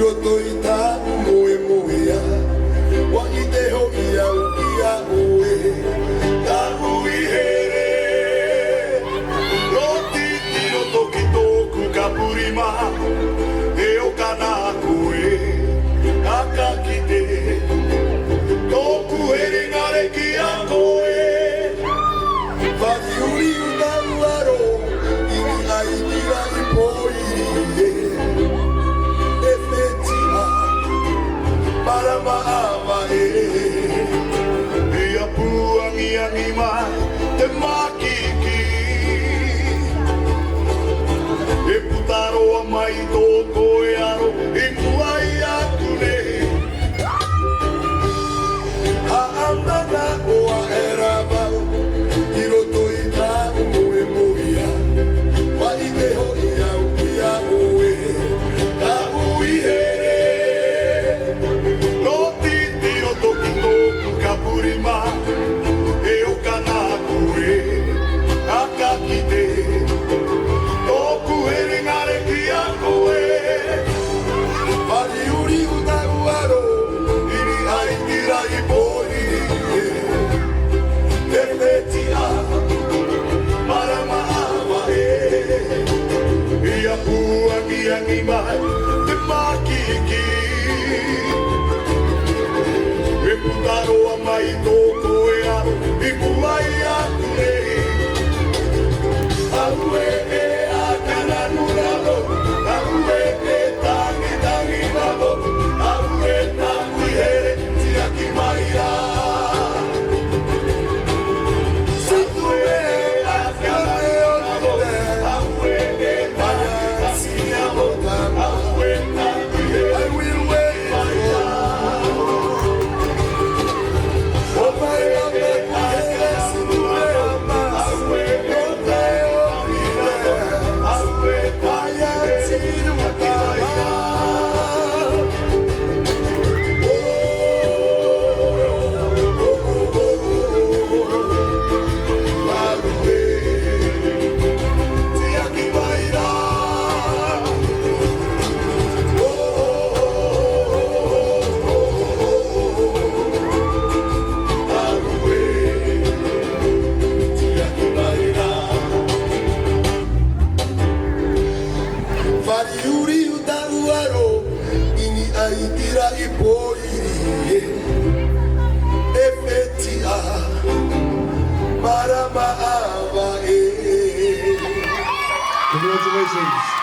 roto i tā moe moea Wa i te hoki au ki a oe Tā hui here Roti tiro toki tōku ka purima E o kana koe Kaka ki te Tōku here ngare ki a koe Whaki uri una uaro Imi ai tira i poiri Marama awa Ia puangi angi mai te makiki E putaroa mai tō koe aro I muai aku nei Haamana oa e rawau I roto i tā moe moia Wa i te hoi au ki a oe Tā ui here Toki tōku ka purima E o kana koe Aka ki te Tōku here ngare ki a koe Whari uri una uaro Iri ai tira i pōi Te whetia Marama awa Ia puangi angi mai Te makiki E putaroa mai tō koe aro I muai aku nei Aue e a kana nuralo Aue e tangi tangi nalo Aue tangi here tiaki mai a Aue e a kana nuralo Aue e tangi tangi nalo Aue tangi here I will wait mai a Whariuri uta uaro Ini ai tira i pōiri E whetia Marama awa e Congratulations.